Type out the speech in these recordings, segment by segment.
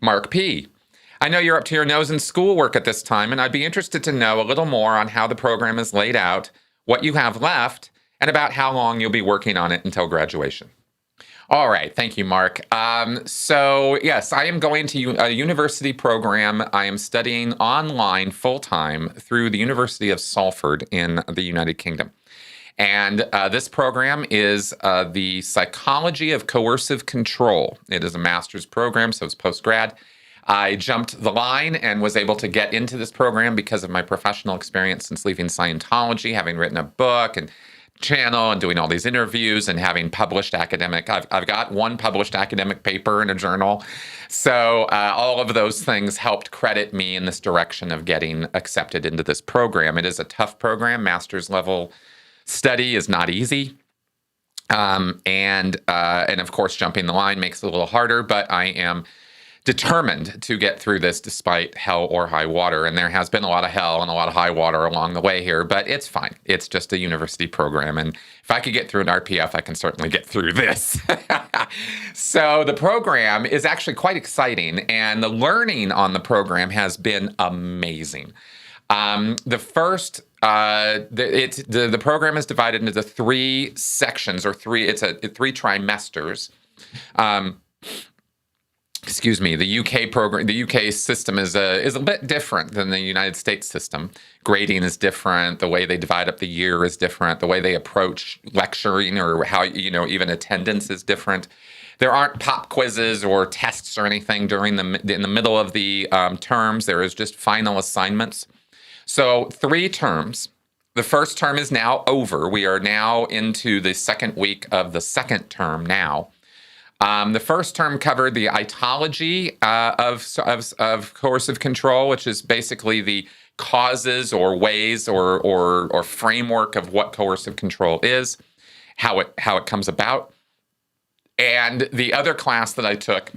Mark P. I know you're up to your nose in schoolwork at this time, and I'd be interested to know a little more on how the program is laid out, what you have left, and about how long you'll be working on it until graduation. All right. Thank you, Mark. Yes, I am going to a university program. I am studying online full-time through the University of Salford in the United Kingdom. And this program is the Psychology of Coercive Control. It is a master's program, so it's post-grad. I jumped the line and was able to get into this program because of my professional experience since leaving Scientology, having written a book and channel and doing all these interviews and having published I've got one published academic paper in a journal. So all of those things helped credit me in this direction of getting accepted into this program. It is a tough program. Master's level study is not easy. And of course, jumping the line makes it a little harder, but I am determined to get through this despite hell or high water. And there has been a lot of hell and a lot of high water along the way here, but it's fine. It's just a university program. And if I could get through an RPF, I can certainly get through this. So the program is actually quite exciting, and the learning on the program has been amazing. The program is divided into three sections, or three trimesters. The UK program, the UK system is a bit different than the United States system. Grading is different. The way they divide up the year is different. The way they approach lecturing, or how, even attendance, is different. There aren't pop quizzes or tests or anything in the middle of the terms. There is just final assignments. So 3 terms. The first term is now over. We are now into the second week of the second term now. The first term covered the etiology of coercive control, which is basically the causes or ways or framework of what coercive control is, how it comes about. And the other class that I took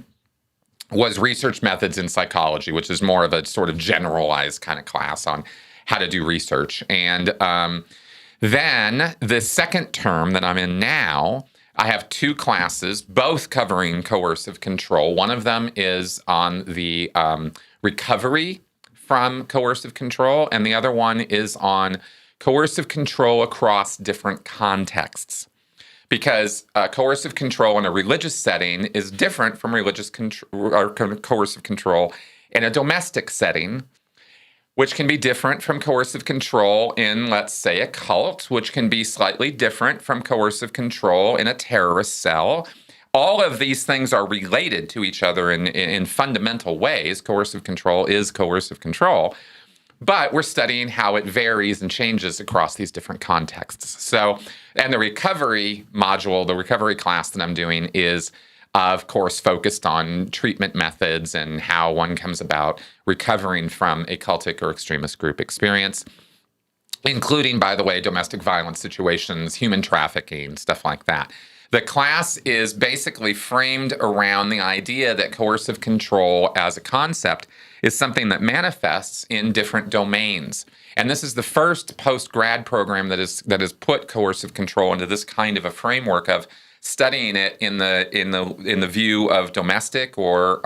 was research methods in psychology, which is more of a sort of generalized kind of class on how to do research. And then the second term that I'm in now, I have 2 classes, both covering coercive control. One of them is on the recovery from coercive control, and the other one is on coercive control across different contexts. Because coercive control in a religious setting is different from coercive control in a domestic setting, which can be different from coercive control in, let's say, a cult, which can be slightly different from coercive control in a terrorist cell. All of these things are related to each other in fundamental ways. Coercive control is coercive control, but we're studying how it varies and changes across these different contexts. So, and the recovery module, the recovery class that I'm doing is, of course, focused on treatment methods and how one comes about recovering from a cultic or extremist group experience, including, by the way, domestic violence situations, human trafficking, stuff like that. The class is basically framed around the idea that coercive control as a concept is something that manifests in different domains. And this is the first post-grad program that has put coercive control into this kind of a framework of studying it in the view of domestic or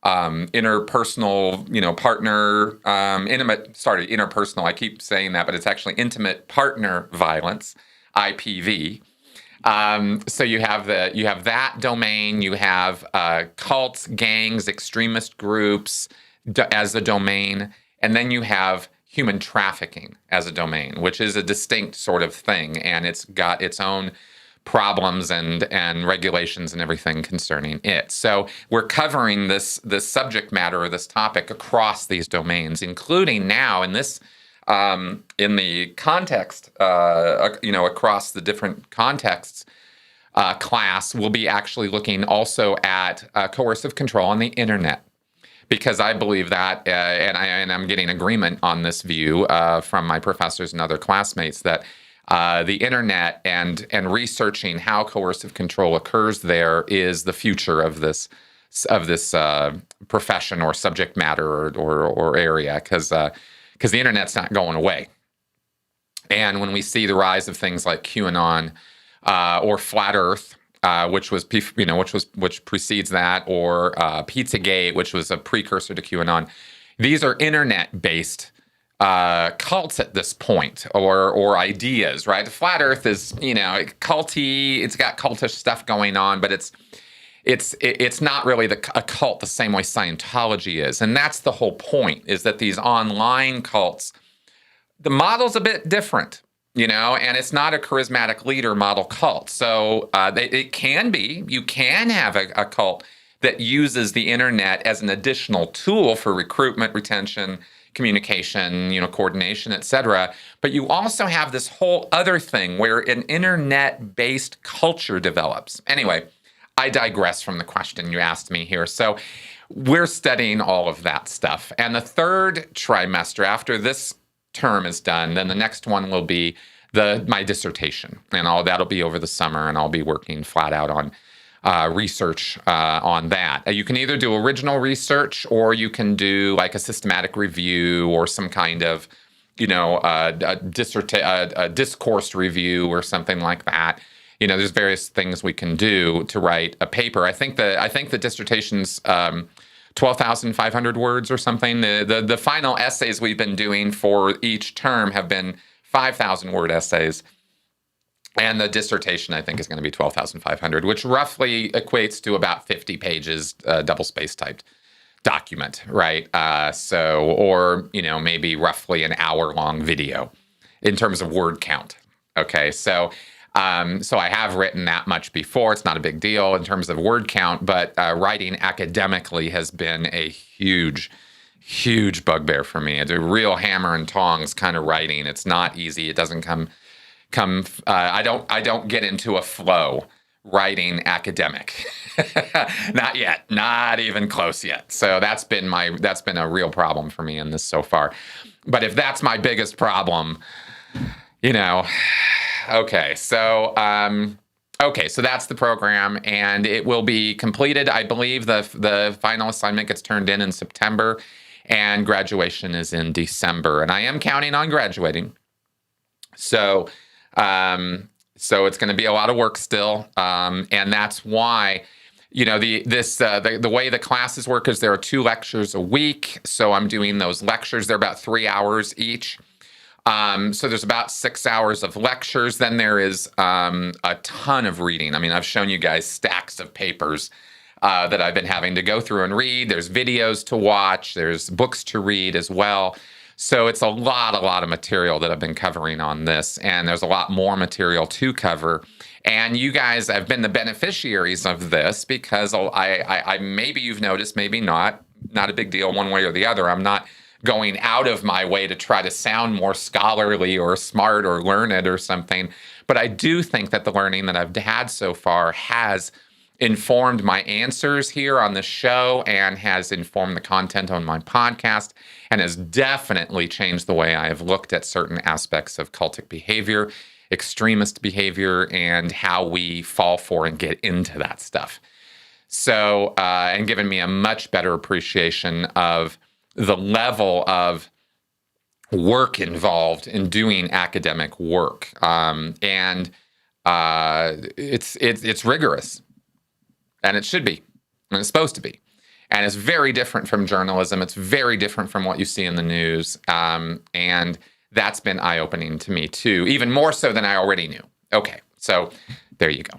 interpersonal, partner, interpersonal. I keep saying that, but it's actually intimate partner violence, IPV. So you have that domain. You have cults, gangs, extremist groups as a domain, and then you have human trafficking as a domain, which is a distinct sort of thing, and it's got its own problems and regulations and everything concerning it. So we're covering this subject matter or this topic across these domains, including now in this in the context, across the different contexts. Class will be actually looking also at coercive control on the internet, because I believe that, and I'm getting agreement on this view from my professors and other classmates, that the internet and researching how coercive control occurs there is the future of this profession or subject matter or area, because the internet's not going away. And when we see the rise of things like QAnon or Flat Earth, which precedes that, or Pizzagate, which was a precursor to QAnon. These are internet-based cults at this point, or ideas, right? The flat Earth is, culty. It's got cultish stuff going on, but it's not really a cult the same way Scientology is, and that's the whole point. Is that these online cults, the model's a bit different, and it's not a charismatic leader model cult. So it can be. You can have a cult that uses the internet as an additional tool for recruitment, retention, communication, coordination, etc. But you also have this whole other thing where an internet-based culture develops. Anyway, I digress from the question you asked me here. So we're studying all of that stuff. And the third trimester, after this term is done, then the next one will be my dissertation. And all that'll be over the summer, and I'll be working flat out on research on that. You can either do original research, or you can do like a systematic review, or some kind of, a discourse review or something like that. There's various things we can do to write a paper. I think the dissertation's 12,500 words or something. The final essays we've been doing for each term have been 5,000 word essays. And the dissertation, I think, is going to be 12,500, which roughly equates to about 50 pages, double-space typed document, right? Or maybe roughly an hour-long video in terms of word count. Okay, so I have written that much before. It's not a big deal in terms of word count, but writing academically has been a huge bugbear for me. It's a real hammer and tongs kind of writing. It's not easy. It doesn't come. I don't get into a flow writing academic. Not yet. Not even close yet. So that's been a real problem for me in this so far. But if that's my biggest problem, okay. So that's the program, and it will be completed. I believe the final assignment gets turned in September, and graduation is in December. And I am counting on graduating. So it's going to be a lot of work still, and that's why, the way the classes work is there are 2 lectures a week. So I'm doing those lectures. They're about 3 hours each. So there's about 6 hours of lectures. Then there is a ton of reading. I mean, I've shown you guys stacks of papers that I've been having to go through and read. There's videos to watch. There's books to read as well. So it's a lot of material that I've been covering on this, and there's a lot more material to cover. And you guys have been the beneficiaries of this, because I maybe you've noticed, maybe not a big deal one way or the other. I'm not going out of my way to try to sound more scholarly or smart or learned or something. But I do think that the learning that I've had so far has informed my answers here on the show, and has informed the content on my podcast, and has definitely changed the way I have looked at certain aspects of cultic behavior, extremist behavior, and how we fall for and get into that stuff. So, and given me a much better appreciation of the level of work involved in doing academic work. And it's rigorous. And it should be, and it's supposed to be. And it's very different from journalism. It's very different from what you see in the news. And that's been eye-opening to me, too, even more so than I already knew. Okay, so there you go.